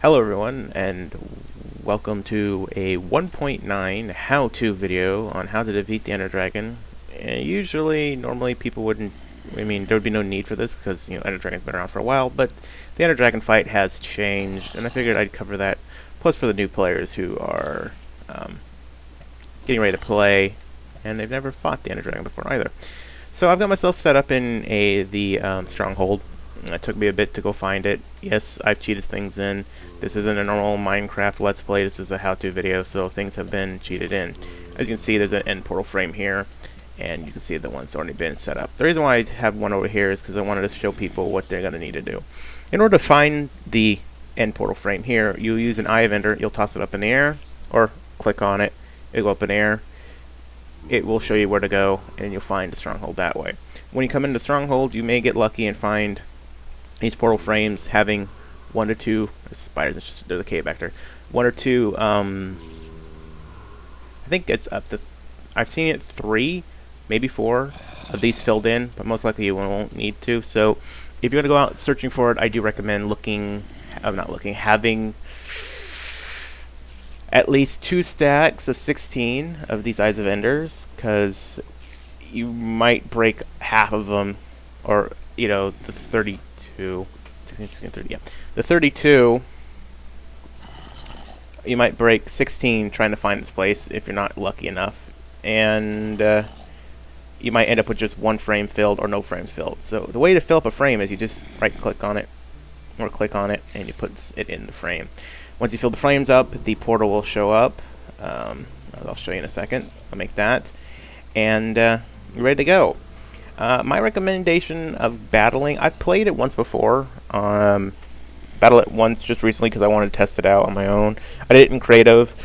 Hello everyone, and welcome to a 1.9 how-to video on how to defeat the Ender Dragon. Normally people wouldn't, there would be no need for this because, Ender Dragon's been around for a while, but the Ender Dragon fight has changed, and I figured I'd cover that, plus for the new players who are getting ready to play, and they've never fought the Ender Dragon before either. So I've got myself set up in the stronghold. It took me a bit to go find it. Yes, I've cheated things in. This isn't a normal Minecraft Let's Play. This is a how-to video, so things have been cheated in. As you can see, there's an end portal frame here, and you can see the one's already been set up. The reason why I have one over here is because I wanted to show people what they're going to need to do. In order to find the end portal frame here, you use an Eye of Ender. You'll toss it up in the air, or click on it. It'll go up in the air. It will show you where to go, and you'll find the stronghold that way. When you come into the stronghold, you may get lucky and find these portal frames having one or two spiders. There's a cave back there. One or two. I think it's up to. I've seen it 3, maybe 4 of these filled in, but most likely you won't need to. So, if you're gonna go out searching for it, I do recommend having at least 2 stacks of 16 of these Eyes of Enders, because you might break half of them, or the 32. 16, 30, yeah. The 32, you might break 16 trying to find this place if you're not lucky enough. And you might end up with just 1 frame filled or no frames filled. So the way to fill up a frame is you just right-click on it or click on it and you put it in the frame. Once you fill the frames up, the portal will show up. I'll show you in a second. I'll make that. And you're ready to go. My recommendation of battling, I've played it once before. Battle it once just recently because I wanted to test it out on my own. I did it in creative.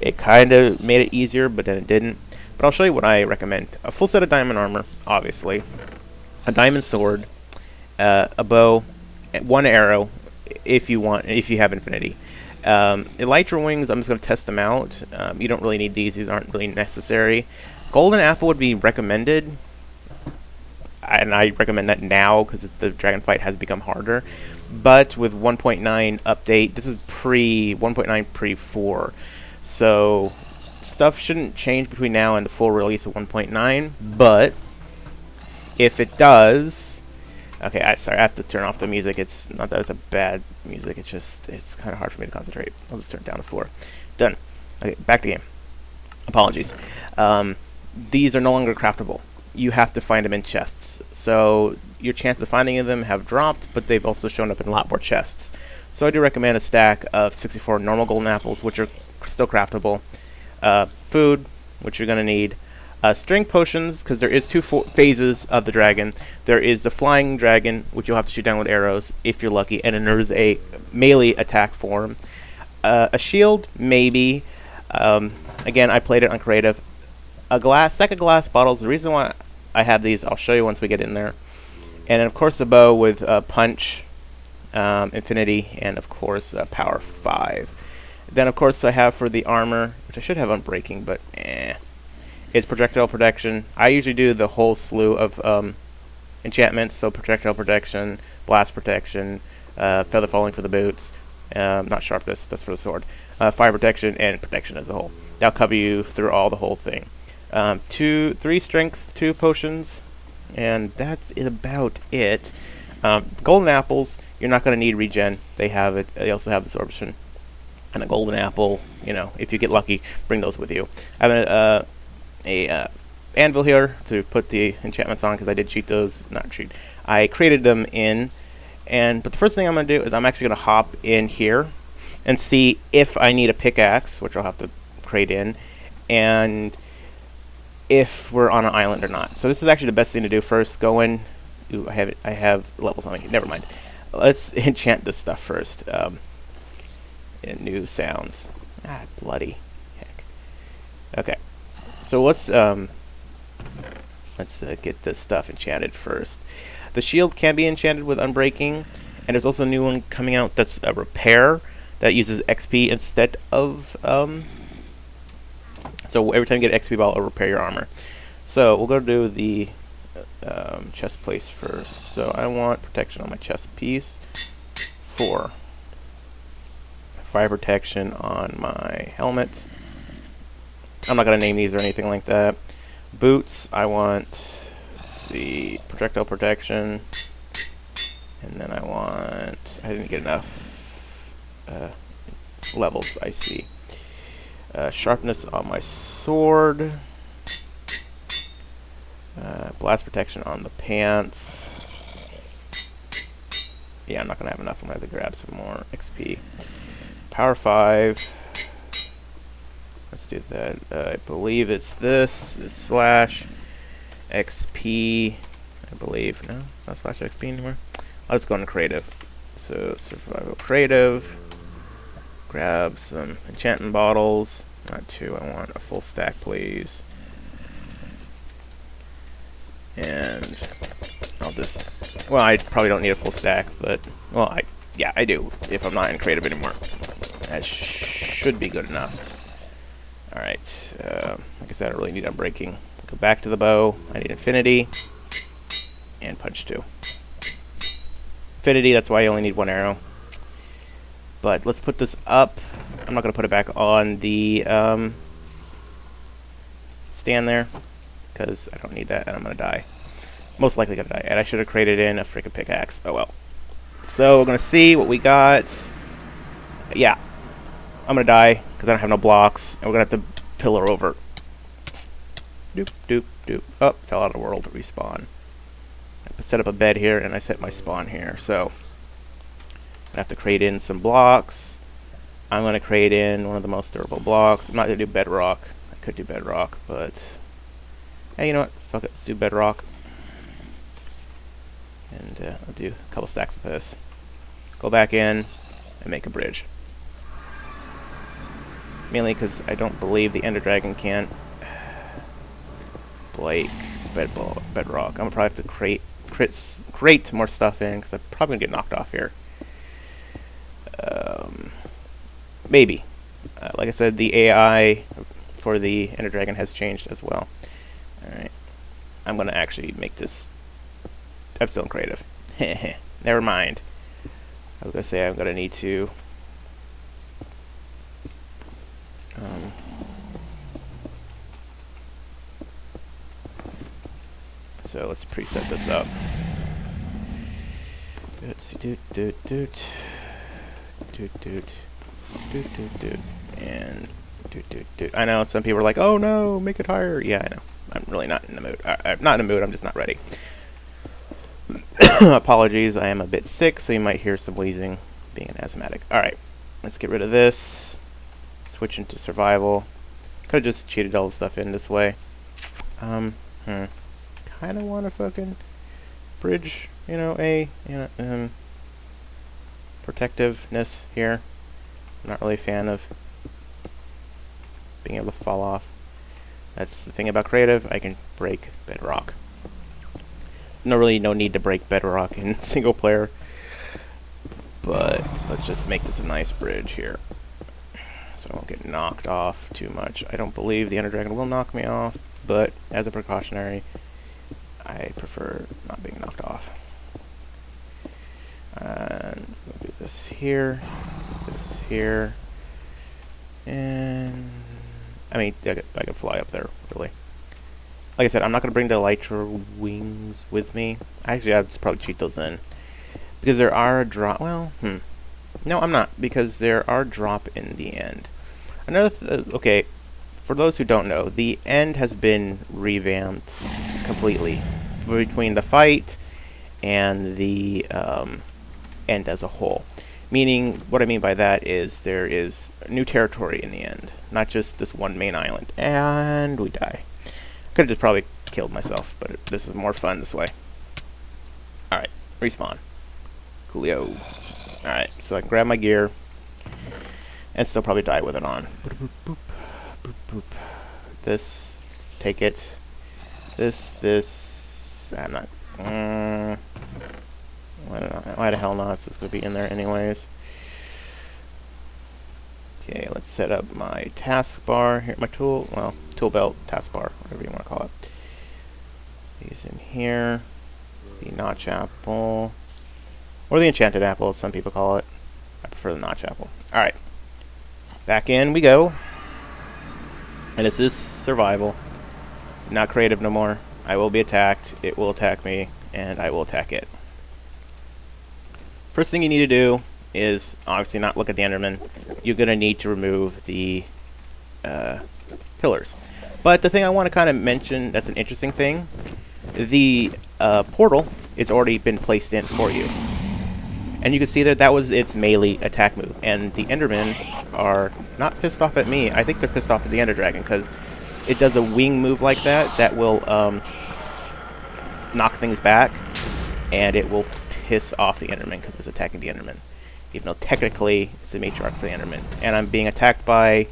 It kind of made it easier, but then it didn't. But I'll show you what I recommend. A full set of diamond armor, obviously. A diamond sword. A bow. 1 arrow, if you have infinity. Elytra wings, I'm just going to test them out. You don't really need these. These aren't really necessary. Golden apple would be recommended. And I recommend that now because the dragon fight has become harder. But with 1.9 update, this is pre-1.9 pre-4. So stuff shouldn't change between now and the full release of 1.9. But if it does, okay, sorry, I have to turn off the music. It's not that it's a bad music. It's kind of hard for me to concentrate. I'll just turn it down to 4. Done. Okay, back to the game. Apologies. These are no longer craftable. You have to find them in chests. So your chances of finding them have dropped, but they've also shown up in a lot more chests. So I do recommend a stack of 64 normal golden apples, which are still craftable. Food, which you're going to need. Strength potions, because there is 2 phases of the dragon. There is the flying dragon, which you'll have to shoot down with arrows if you're lucky, and then there's a melee attack form. A shield, maybe. Again, I played it on creative. Stack of glass bottles. The reason why I have these, I'll show you once we get in there. And then, of course, a bow with punch, infinity, and, of course, power 5. Then, of course, I have for the armor, which I should have unbreaking, but it's projectile protection. I usually do the whole slew of enchantments, so projectile protection, blast protection, feather falling for the boots, not sharpness, that's for the sword, fire protection, and protection as a whole. That'll cover you through the whole thing. 3 strength, 2 potions, and that's about it. Golden apples, you're not going to need regen. They have it. They also have absorption. And a golden apple, if you get lucky, bring those with you. I have a anvil here to put the enchantments on because I did cheat those. Not cheat. I created them in. But the first thing I'm going to do is I'm actually going to hop in here and see if I need a pickaxe, which I'll have to create in, and if we're on an island or not. So this is actually the best thing to do first. Go in. Ooh, I have levels on me. Never mind. Let's enchant this stuff first. New sounds. Bloody heck. Okay. So let's get this stuff enchanted first. The shield can be enchanted with unbreaking, and there's also a new one coming out that's a repair that uses XP instead of so every time you get an XP ball, it'll repair your armor. So we'll go do the chest place first. So I want protection on my chest piece. 4. fire protection on my helmet. I'm not going to name these or anything like that. Boots, I want, let's see, projectile protection. And then I want, I didn't get enough levels, I see. Sharpness on my sword. Blast protection on the pants. Yeah, I'm not going to have enough. I'm going to have to grab some more XP. Power 5. Let's do that. I believe it's this. It's slash XP. I believe. No, it's not slash XP anymore. Let's go into creative. So, survival creative. Grab some enchanting bottles. Not 2. I want a full stack, please. And I'll just, well, I probably don't need a full stack, but, well, yeah, I do, if I'm not in creative anymore. That should be good enough. Alright, like I said, I don't really need unbreaking. Go back to the bow. I need infinity. And punch 2. Infinity, that's why you only need 1 arrow. But let's put this up. I'm not going to put it back on the stand there, because I don't need that, and I'm going to die. Most likely going to die. And I should have created in a freaking pickaxe. Oh well. So we're going to see what we got. Yeah. I'm going to die, because I don't have no blocks. And we're going to have to pillar over. Doop, doop, doop. Oh, fell out of the world to respawn. I set up a bed here, and I set my spawn here. So I have to create in some blocks. I'm going to create in one of the most durable blocks. I'm not going to do bedrock. I could do bedrock, but hey, you know what? Fuck it. Let's do bedrock. And I'll do a couple stacks of this. Go back in and make a bridge. Mainly because I don't believe the Ender Dragon can't break bedrock. I'm going to probably have to create more stuff in, because I'm probably going to get knocked off here. Maybe. Like I said, the AI for the Ender Dragon has changed as well. Alright. I'm going to actually make this... I'm still in creative. Never mind. I was going to say I'm going to need to... so let's preset this up. And I know some people are like, oh no, make it higher. Yeah, I know. I'm really not in the mood. I'm not in the mood, I'm just not ready. Apologies, I am a bit sick, so you might hear some wheezing, being an asthmatic. Alright, let's get rid of this. Switch into survival. Could have just cheated all the stuff in this way. Kind of want to fucking bridge, protectiveness here. I'm not really a fan of being able to fall off. That's the thing about creative, I can break bedrock. No need to break bedrock in single player. But let's just make this a nice bridge here, so I won't get knocked off too much. I don't believe the Ender Dragon will knock me off, but as a precautionary, I prefer not being knocked off. And we'll do this here, and I mean, I could fly up there, really. Like I said, I'm not going to bring the Elytra wings with me. Actually, I'll just probably cheat those in. Because there are a drop... Well, no, I'm not. Because there are drop in the end. Okay, for those who don't know, the end has been revamped completely. Between the fight and the end as a whole. Meaning, what I mean by that is there is new territory in the end. Not just this one main island. And we die. Could have just probably killed myself, but this is more fun this way. Alright, respawn. Coolio. Alright, so I can grab my gear and still probably die with it on. Boop, boop, boop, boop. This, take it. This, I'm not. Why the hell not? This is going to be in there anyways. Okay, let's set up my taskbar here, my tool belt, taskbar, whatever you want to call it. These in here, the notch apple, or the enchanted apple, as some people call it. I prefer the notch apple. Alright, Back in we go. And this is survival. Not creative no more. I will be attacked, it will attack me, and I will attack it. First thing you need to do is obviously not look at the Enderman. You're going to need to remove the pillars. But the thing I want to kind of mention that's an interesting thing, the portal is already been placed in for you. And you can see that that was its melee attack move. And the Endermen are not pissed off at me. I think they're pissed off at the Ender Dragon because it does a wing move like that will knock things back. And it will piss off the Enderman because it's attacking the Enderman. Even though technically it's a matriarch for the Enderman. And I'm being attacked by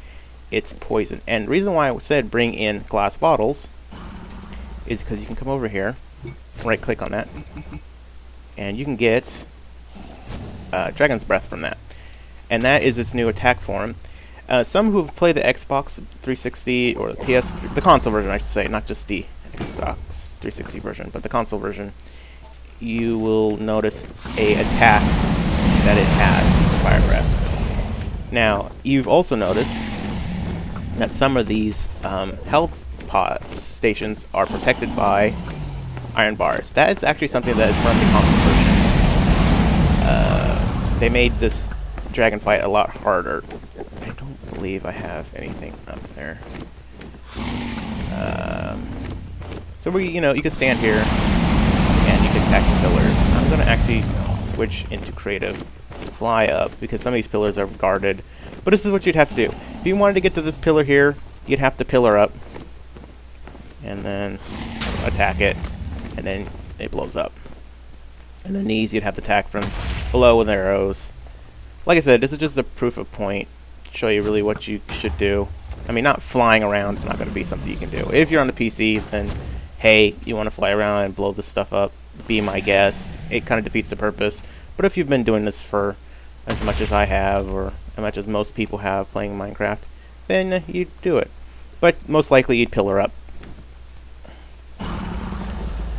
its poison. And the reason why I said bring in glass bottles is because you can come over here, right click on that, and you can get Dragon's Breath from that. And that is its new attack form. Some who have played the Xbox 360 or the PS, the console version I should say, not just the Xbox 360 version, but the console version, you will notice a attack that it has. It's Fire Breath. Now, you've also noticed that some of these health pod stations are protected by iron bars. That is actually something that is from the console version. They made this dragon fight a lot harder. I don't believe I have anything up there. So you can stand here and you can attack the pillars. I'm going to actually switch into creative, fly up, because some of these pillars are guarded. But this is what you'd have to do. If you wanted to get to this pillar here, you'd have to pillar up and then attack it, and then it blows up. And then these you'd have to attack from below with arrows. Like I said, this is just a proof of point, show you really what you should do. I mean, not flying around is not going to be something you can do. If you're on the PC, then hey, you want to fly around and blow this stuff up, be my guest. It kind of defeats the purpose. But if you've been doing this for as much as I have, or as much as most people have playing Minecraft, then you'd do it. But most likely you'd pillar up.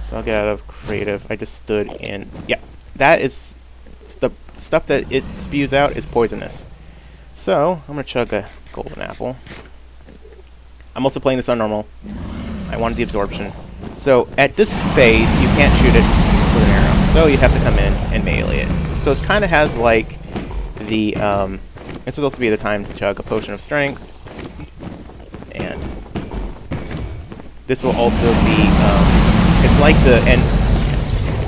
So I'll get out of creative. I just stood in. Yeah, that is the stuff that it spews out is poisonous. So I'm gonna chug a golden apple. I'm also playing this on normal. I wanted the absorption. So at this phase, you can't shoot it with an arrow. So you have to come in and melee it. So it kind of has like the this will also be the time to chug a potion of strength, and this will also be it's like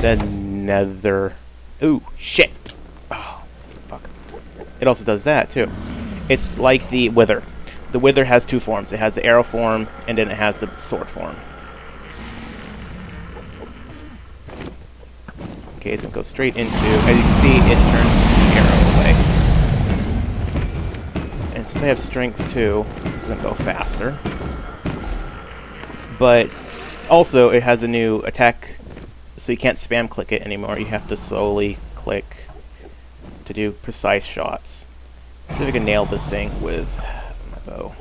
the nether. Ooh, shit! Oh, fuck! It also does that too. It's like the wither. The wither has two forms. It has the arrow form, and then it has the sword form. Okay, so it goes straight into. As you can see, it turns the arrow away. And since I have strength too, this doesn't go faster. But also, it has a new attack, so you can't spam click it anymore. You have to slowly click to do precise shots. See if I can nail this thing with my bow.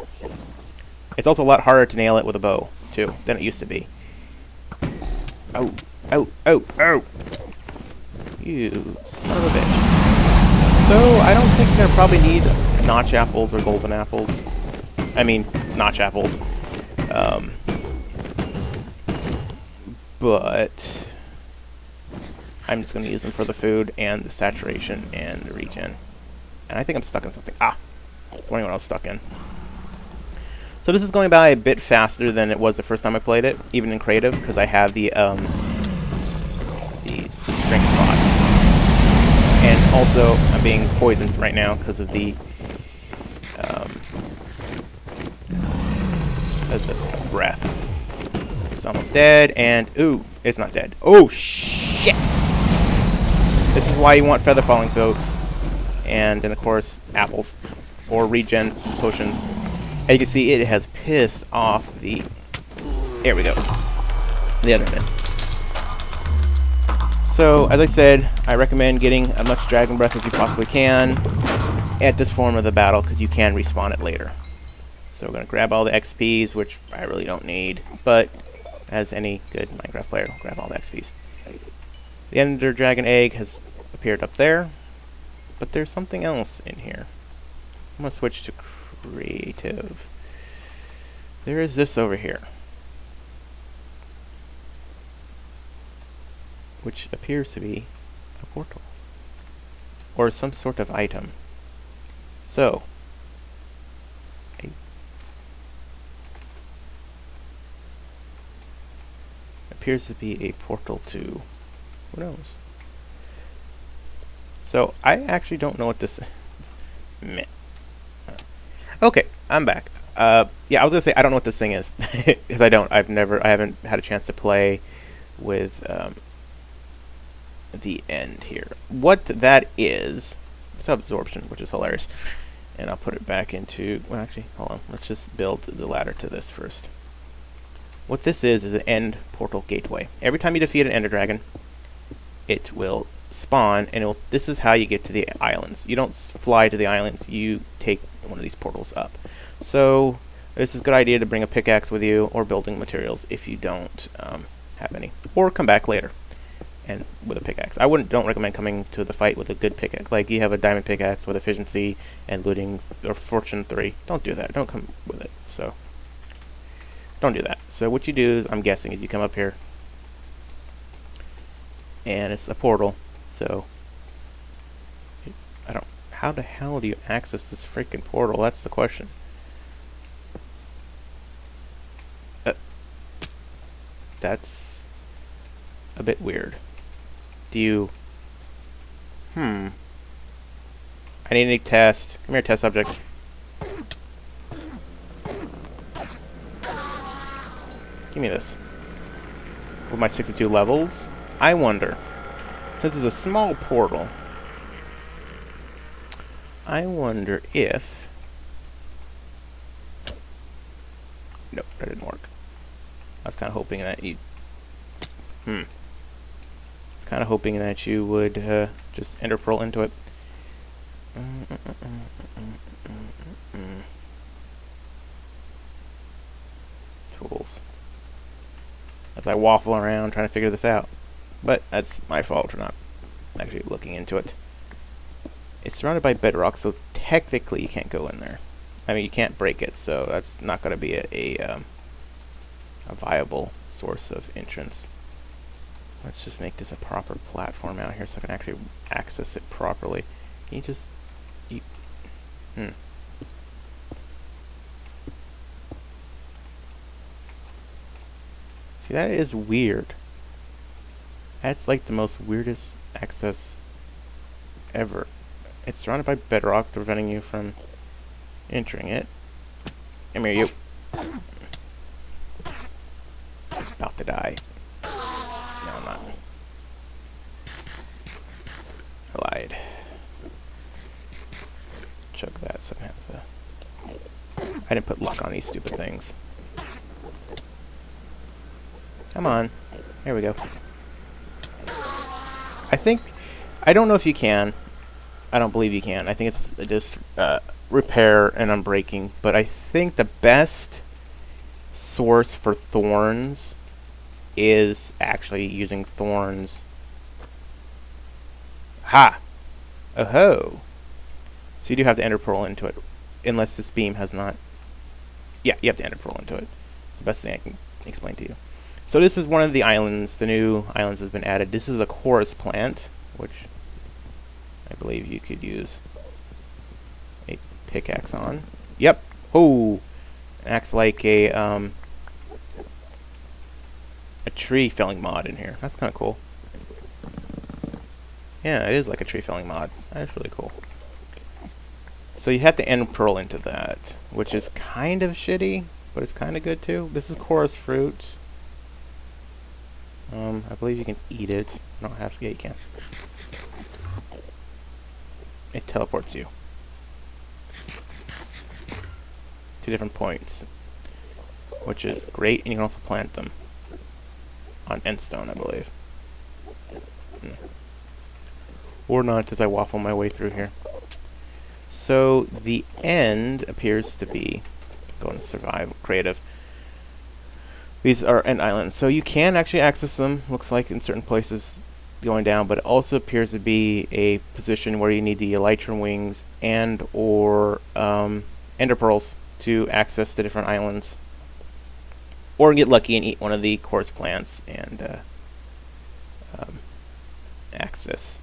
It's also a lot harder to nail it with a bow, too, than it used to be. Oh, oh, oh, oh! You son of a bitch. So, I don't think they'll probably need notch apples or golden apples. I mean, notch apples. But I'm just going to use them for the food and the saturation and the regen. And I think I'm stuck in something. Ah! Wondering what I was stuck in. So this is going by a bit faster than it was the first time I played it, even in creative, because I have the strength pots. And also, I'm being poisoned right now because of the breath. It's almost dead, and ooh, it's not dead. Oh shit! This is why you want feather falling, folks. And then of course, apples or regen potions. As you can see, it has pissed off the. There we go. The Enderman. So, as I said, I recommend getting as much Dragon Breath as you possibly can at this form of the battle, because you can respawn it later. So we're going to grab all the XPs, which I really don't need, but as any good Minecraft player, we'll grab all the XPs. The Ender Dragon egg has appeared up there, but there's something else in here. I'm going to switch to creative. There is this over here, which appears to be a portal or some sort of item. So, appears to be a portal to who knows. So I actually don't know what this is. Meh. Okay, I'm back. Yeah, I was gonna say I don't know what this thing is because I haven't had a chance to play with the end here. What that is, it's absorption, which is hilarious. And I'll put it back into, well actually, hold on, let's just build the ladder to this first. What this is an end portal gateway. Every time you defeat an ender dragon, it will spawn, and this is how you get to the islands. You don't fly to the islands, you take one of these portals up. So this is a good idea to bring a pickaxe with you, or building materials if you don't have any. Or come back later and with a pickaxe. Don't recommend coming to the fight with a good pickaxe. Like you have a diamond pickaxe with efficiency and looting or fortune 3. Don't do that. Don't come with it. So don't do that. So what you do is, I'm guessing, is you come up here and it's a portal. So how the hell do you access this freaking portal? That's the question. That's a bit weird. Do you... I need a test. Come here, test subject. Give me this. With my 62 levels, I wonder, since it's a small portal, I wonder if... Nope, that didn't work. I was kind of hoping that you... I was kind of hoping that you would just enter pearl into it. Tools. As I waffle around trying to figure this out. But that's my fault for not actually looking into it. It's surrounded by bedrock, so technically you can't go in there. I mean, you can't break it, so that's not going to be a viable source of entrance. Let's just make this a proper platform out here so I can actually access it properly. Can you just... See, that is weird. That's like the most weirdest access ever. It's surrounded by bedrock, preventing you from entering it. Come here, you. About to die. No, I'm not. I lied. Chug that so I can have the... I didn't put luck on these stupid things. Come on. Here we go. I don't know if you can. I don't believe you can. I think it's just repair and unbreaking. But I think the best source for thorns is actually using thorns. Ha! Oh-ho! So you do have to enter pearl into it. Unless this beam has not... Yeah, you have to enter pearl into it. It's the best thing I can explain to you. So this is one of the islands. The new islands has been added. This is a chorus plant, which I believe you could use a pickaxe on. Yep. Oh, acts like a tree felling mod in here. That's kind of cool. Yeah, it is like a tree felling mod. That's really cool. So you have to end pearl into that, which is kind of shitty, but it's kind of good too. This is chorus fruit. I believe you can eat it. You don't have to. Yeah, you can. It teleports you to different points, which is great, and you can also plant them on endstone, I believe. Or not, as I waffle my way through here. So the end appears to be going to survive creative. These are end islands, so you can actually access them, looks like, in certain places going down, but it also appears to be a position where you need the elytron wings and or ender pearls to access the different islands, or get lucky and eat one of the course plants and access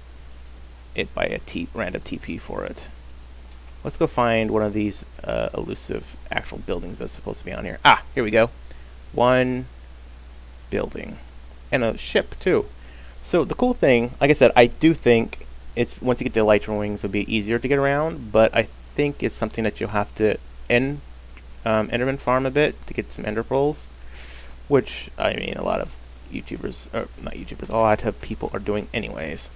it by a random TP for it. Let's go find one of these elusive actual buildings that's supposed to be on here. Ah, here we go. One building. And a ship, too. So the cool thing, like I said, I do think it's once you get the Elytron wings, it'll be easier to get around, but I think it's something that you'll have to Enderman farm a bit to get some ender pearls, which, I mean, a lot of YouTubers, or not YouTubers, a lot of people are doing anyways.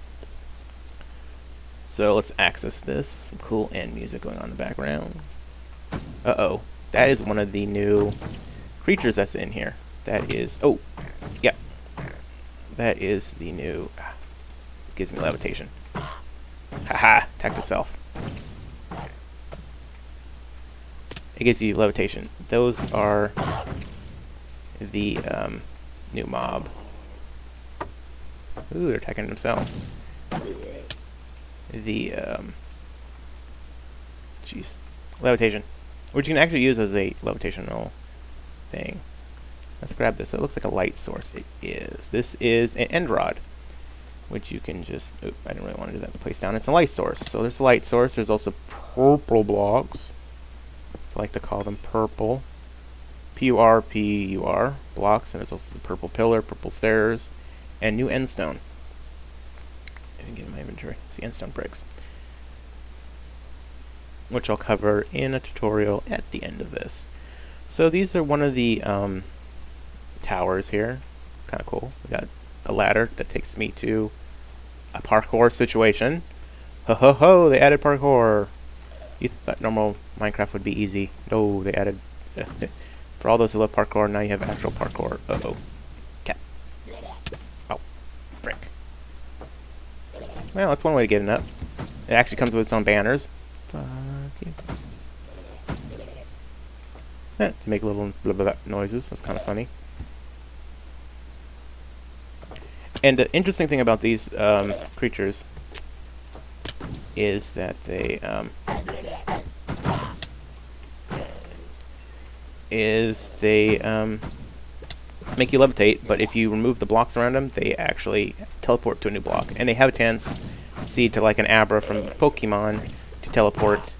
So let's access this. Some cool end music going on in the background. Uh-oh. That is one of the new creatures that's in here. That is... Oh! Yeah. That is the new... It gives me levitation. Haha! Attacked itself. It gives you levitation. Those are the new mob. Ooh, they're attacking themselves. The jeez, levitation, which you can actually use as a levitational thing. Let's grab this. It looks like a light source. It is. This is an end rod, which you can just. Oop, I didn't really want to do that. Place down. It's a light source. So there's a light source. There's also purple blocks. So I like to call them purple. P-U-R-P-U-R blocks, and there's also the purple pillar, purple stairs, and new endstone. I didn't get in my inventory. It's the endstone bricks, which I'll cover in a tutorial at the end of this. So these are one of the towers here. Kind of cool. We got a ladder that takes me to a parkour situation. Ho ho ho! They added parkour. You thought normal Minecraft would be easy. No, they added. For all those who love parkour, now you have actual parkour. Uh-oh. Cat. Oh. Frick. Well, that's one way to get it up. It actually comes with its own banners. Fuck you. To make little blah, blah, blah noises. That's kind of funny. And the interesting thing about these creatures is that they make you levitate, but if you remove the blocks around them, they actually teleport to a new block. And they have a tendency to, like an Abra from Pokemon, to teleport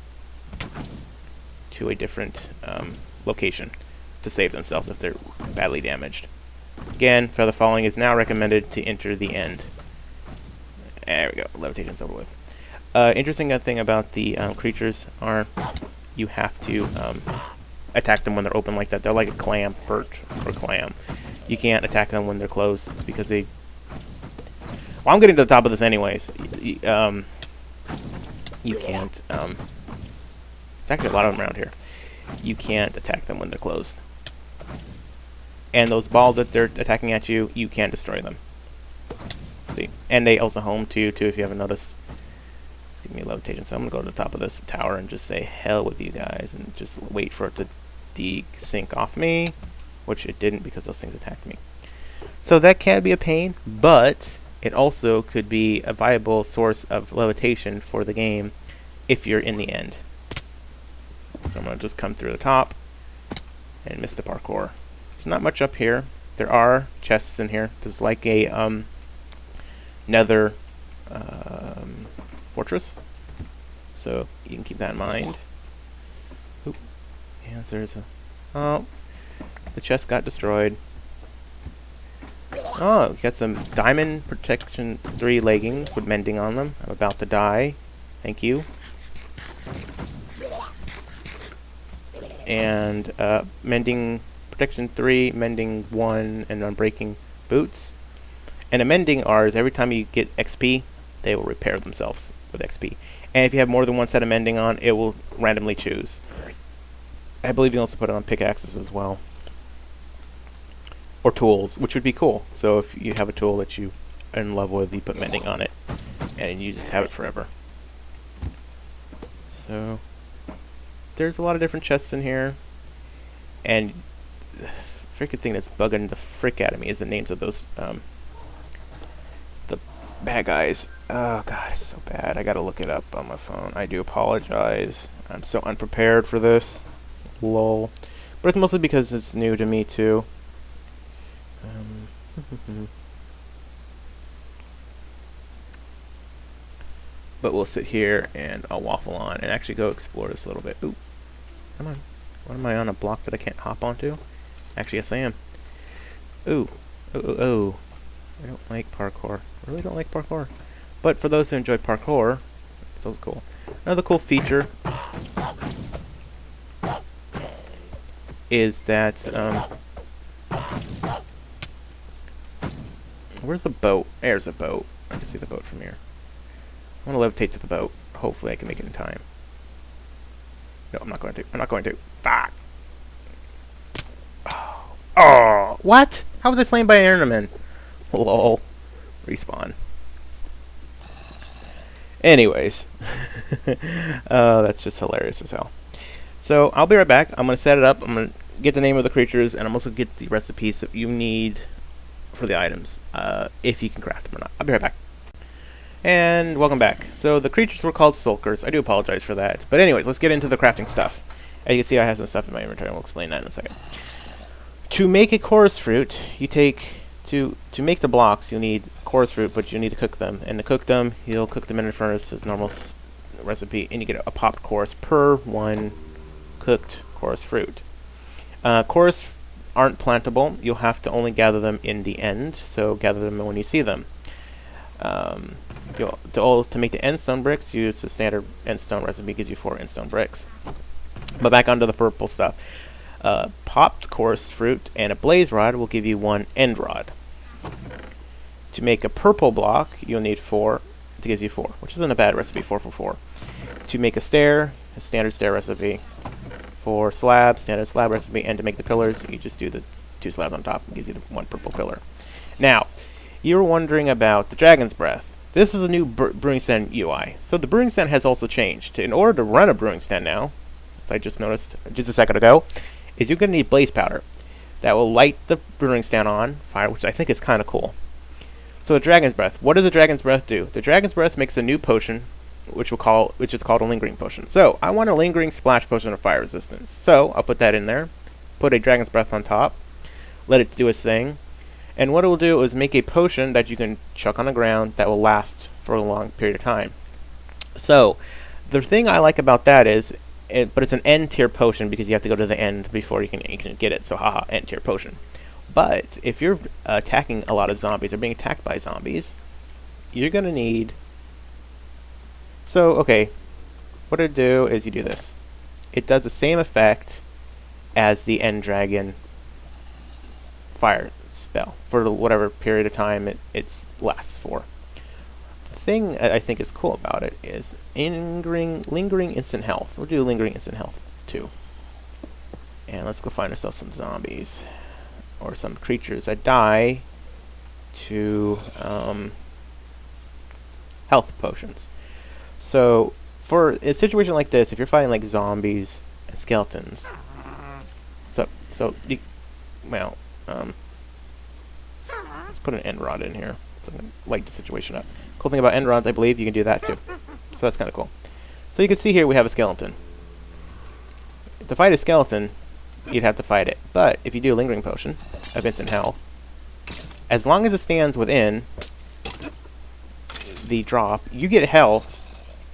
to a different location to save themselves if they're badly damaged. Again, Feather Falling is now recommended to enter the end. There we go, levitation's over with. Interesting thing about the creatures are you have to attack them when they're open like that. They're like a clam, perch, or clam. You can't attack them when they're closed because they... Well, I'm getting to the top of this anyways. You can't... There's actually a lot of them around here. You can't attack them when they're closed. And those balls that they're attacking at you, you can't destroy them. See? And they also home to you, too, if you haven't noticed. It's giving me levitation, so I'm going to go to the top of this tower and just say hell with you guys and just wait for it to desync off me, which it didn't because those things attacked me. So that can be a pain, but it also could be a viable source of levitation for the game if you're in the end. So I'm going to just come through the top and miss the parkour. There's not much up here. There are chests in here. There's like a nether fortress, so you can keep that in mind. Oop. Yes, there's a... Oh, the chest got destroyed. Oh, you got some Diamond Protection 3 leggings with mending on them. I'm about to die. Thank you. And mending Protection 3, mending 1, and unbreaking boots. And the mending are is every time you get XP, they will repair themselves with XP. And if you have more than one set of mending on, it will randomly choose. I believe you can also put it on pickaxes as well. Or tools, which would be cool. So if you have a tool that you are in love with, you put mending on it, and you just have it forever. So there's a lot of different chests in here. And the freaking thing that's bugging the frick out of me is the names of those Bad guys. Oh god, it's so bad. I gotta look it up on my phone. I do apologize. I'm so unprepared for this. Lol. But it's mostly because it's new to me too. But we'll sit here and I'll waffle on and actually go explore this a little bit. Ooh, come on. What am I on, a block that I can't hop onto? Actually, yes I am. Ooh. Oh. I don't like parkour. I really don't like parkour. But for those who enjoy parkour, it's always cool. Another cool feature is that, where's the boat? There's the boat. I can see the boat from here. I want to levitate to the boat. Hopefully I can make it in time. No, I'm not going to. I'm not going to. Fuck. Oh, what? How was I slain by an Enderman? Lol. Respawn. Anyways. That's just hilarious as hell. So, I'll be right back. I'm going to set it up. I'm going to get the name of the creatures, and I'm also going to get the recipes that you need for the items, if you can craft them or not. I'll be right back. And welcome back. So, the creatures were called Sulkers. I do apologize for that. But anyways, let's get into the crafting stuff. As you can see, I have some stuff in my inventory, and we'll explain that in a second. To make a chorus fruit, you take... To make the blocks, you'll need chorus fruit, but you need to cook them. And to cook them, you'll cook them in a furnace as normal recipe, and you get a popped chorus per one cooked chorus fruit. Chorus aren't plantable. You'll have to only gather them in the end, so gather them when you see them. To make the endstone bricks, use the standard endstone recipe, gives you 4 endstone bricks. But back onto the purple stuff. Popped chorus fruit and a blaze rod will give you 1 end rod. To make a purple block, you'll need 4. It gives you 4, which isn't a bad recipe, 4 for 4. To make a stair, a standard stair recipe. For slabs, standard slab recipe. And to make the pillars, you just do the 2 slabs on top. It gives you the 1 purple pillar. Now, you're wondering about the Dragon's Breath. This is a new brewing stand UI. So the brewing stand has also changed. In order to run a brewing stand now, as I just noticed just a second ago, is you're going to need blaze powder. That will light the brewing stand on fire, which I think is kind of cool. So the Dragon's Breath. What does the Dragon's Breath do? The Dragon's Breath makes a new potion, which is called a lingering potion. So I want a lingering splash potion of fire resistance. So I'll put that in there. Put a Dragon's Breath on top. Let it do its thing. And what it will do is make a potion that you can chuck on the ground that will last for a long period of time. So the thing I like about that is, but it's an end tier potion because you have to go to the end before you can get it. So haha, end tier potion. But if you're attacking a lot of zombies or being attacked by zombies, you're gonna need. So okay, what it do is you do this. It does the same effect as the end dragon fire spell for whatever period of time it lasts for. The thing I think is cool about it is lingering instant health. We'll do lingering instant health too. And let's go find ourselves some zombies or some creatures that die to health potions. So for a situation like this, if you're fighting like zombies and skeletons, let's put an end rod in here to light the situation up. Cool thing about end rods, I believe you can do that too. So that's kind of cool. So you can see here we have a skeleton. To fight a skeleton, you'd have to fight it. But if you do a lingering potion of instant health, as long as it stands within the drop, you get health.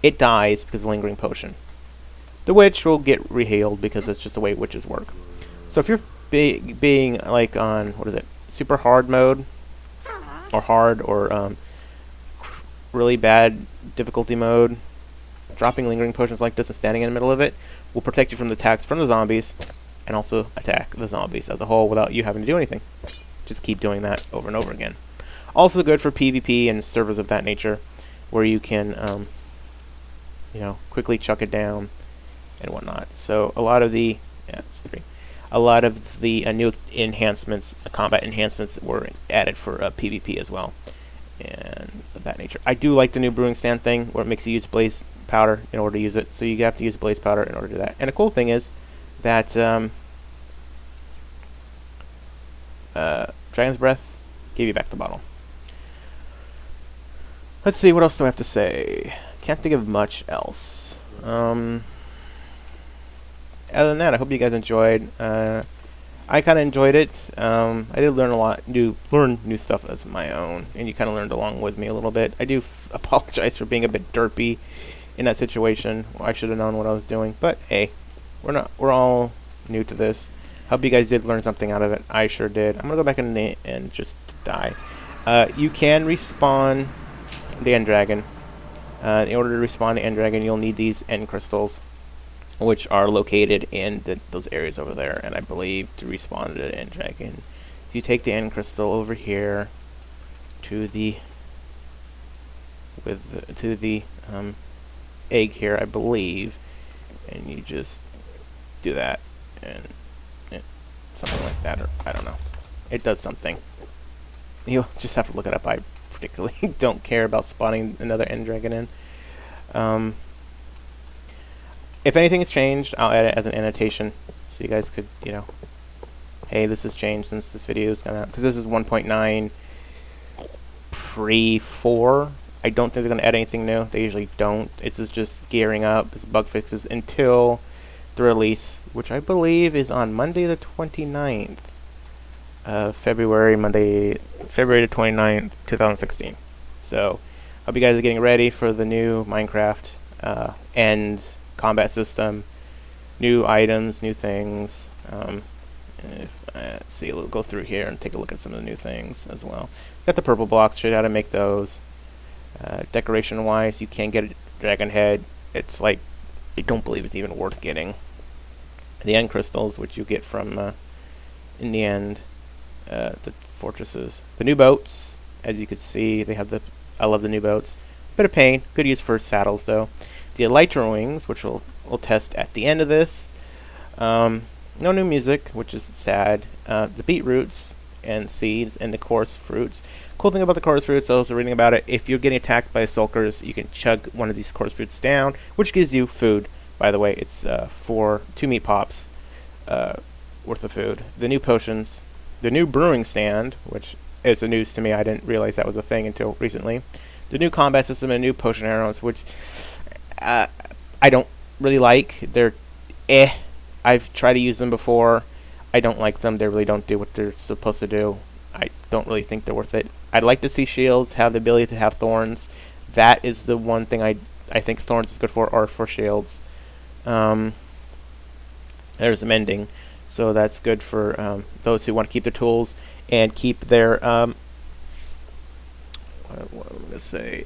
It dies because of the lingering potion. The witch will get rehealed because it's just the way witches work. So if you're being like on, what is it, super hard mode, or hard, or really bad difficulty mode, dropping lingering potions like this and standing in the middle of it will protect you from the attacks from the zombies, and also attack the zombies as a whole without you having to do anything. Just keep doing that over and over again. Also good for PvP and servers of that nature, where you can, quickly chuck it down and whatnot. So a lot of the, a lot of the new enhancements, combat enhancements, were added for PvP as well, and of that nature. I do like the new brewing stand thing, where it makes you use blaze powder in order to use it. So you have to use blaze powder in order to do that. And the cool thing is that Dragon's Breath gave you back the bottle. Let's see, what else do I have to say? Can't think of much else. Other than that, I hope you guys enjoyed. I kind of enjoyed it. I did learn a lot, learn new stuff as my own, and you kind of learned along with me a little bit. I do apologize for being a bit derpy in that situation. Well, I should have known what I was doing, but hey, we're all new to this. Hope you guys did learn something out of it. I sure did. I'm gonna go back in and just die. You can respawn the end dragon. In order to respawn the end dragon, you'll need these end crystals, which are located in those areas over there. And I believe to respawn the end dragon, if you take the end crystal over here to the egg here, I believe, and you just do that, and something like that, or I don't know, it does something. You'll just have to look it up. I particularly don't care about spawning another end dragon in. If anything has changed, I'll add it as an annotation, so you guys could, you know, hey, this has changed since this video is gone out, because this is 1.9 pre-4. I don't think they're going to add anything new. They usually don't. It's just gearing up. It's bug fixes until the release, which I believe is on Monday the 29th of February, February the 29th, 2016. So, hope you guys are getting ready for the new Minecraft end combat system, new items, new things. Let's see, we'll go through here and take a look at some of the new things as well. Got the purple blocks, showed you how to make those. Decoration wise, you can get a dragon head. It's like, I don't believe it's even worth getting. The end crystals, which you get from in the end, the fortresses, the new boats. As you could see, they have I love the new boats. Bit of pain, good use for saddles though. The elytra wings, which we'll test at the end of this. No new music, which is sad. The beetroots and seeds and the coarse fruits. Cool thing about the coarse fruits, I was reading about it, if you're getting attacked by sulkers, you can chug one of these coarse fruits down, which gives you food. By the way, it's 2 meat pops worth of food. The new potions, the new brewing stand, which is a news to me. I didn't realize that was a thing until recently. The new combat system and new potion arrows, which I don't really like. They're I've tried to use them before. I don't like them. They really don't do what they're supposed to do. I don't really think they're worth it. I'd like to see shields have the ability to have thorns. That is the one thing I think thorns is good for, or for shields. There's mending, so that's good for those who want to keep their tools and keep their what am I gonna say,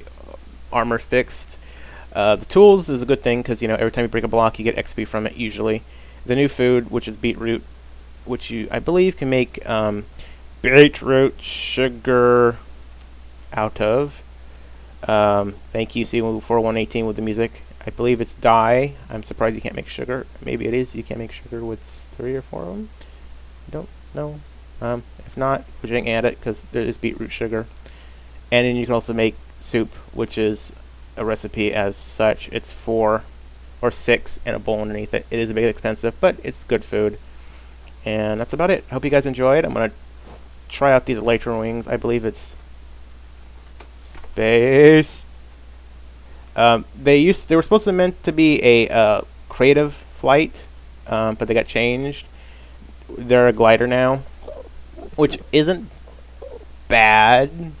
armor fixed. The tools is a good thing because, you know, every time you break a block, you get XP from it usually. The new food, which is beetroot, which you, I believe, can make beetroot sugar out of. Thank you, C4118 with the music. I believe it's dye. I'm surprised you can't make sugar. Maybe it is. You can't make sugar with 3 or 4 of them. I don't know. If not, we can add it because there is beetroot sugar. And then you can also make soup, which is a recipe as such. It's 4 or 6 and a bowl underneath it. It is a bit expensive, but it's good food. And that's about it. I hope you guys enjoyed. I'm going to try out these elytra wings. I believe it's space. They were supposed to meant to be a creative flight, but they got changed. They're a glider now, which isn't bad,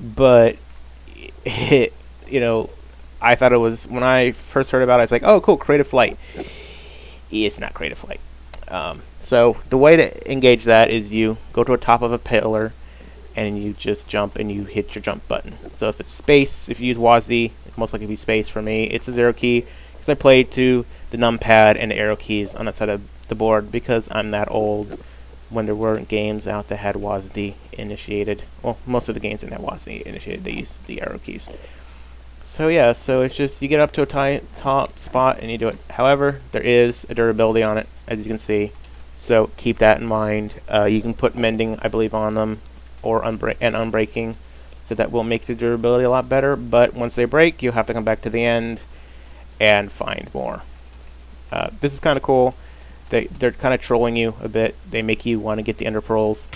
but you know, I thought it was, when I first heard about it, I was like, oh cool, creative flight. It's not creative flight. So the way to engage that is you go to the top of a pillar and you just jump and you hit your jump button. So if it's space, if you use WASD, it's most likely be space for me. It's a 0 key because I played to the numpad and the arrow keys on that side of the board because I'm that old. When there weren't games out that had WASD initiated, well, most of the games didn't have WASD initiated, they used the arrow keys. So yeah, so it's just you get up to a top spot and you do it. However, there is a durability on it, as you can see, so keep that in mind. You can put mending, I believe, on them, or unbreaking, so that will make the durability a lot better. But once they break, you'll have to come back to the end and find more. This is kind of cool. They're kind of trolling you a bit. They make you want to get the ender pearls.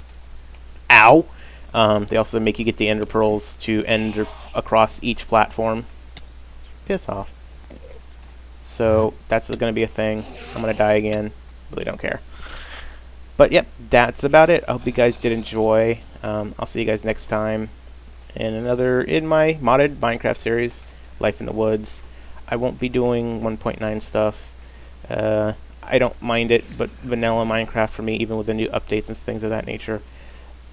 Ow! They also make you get the ender pearls to across each platform. Piss off. So that's going to be a thing. I'm going to die again. Really don't care. But yep, that's about it. I hope you guys did enjoy. I'll see you guys next time in my modded Minecraft series, Life in the Woods. I won't be doing 1.9 stuff. I don't mind it, but vanilla Minecraft for me, even with the new updates and things of that nature,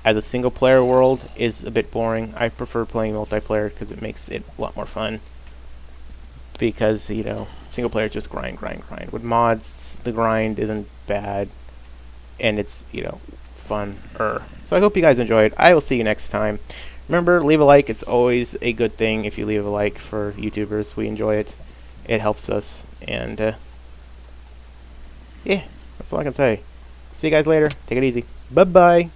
as a single player world, is a bit boring. I prefer playing multiplayer because it makes it a lot more fun. Because, you know, single player is just grind. With mods, the grind isn't bad, and it's, you know, fun-er. So I hope you guys enjoyed. I will see you next time. Remember, leave a like. It's always a good thing if you leave a like for YouTubers. We enjoy it. It helps us. And, yeah, that's all I can say. See you guys later. Take it easy. Bye-bye.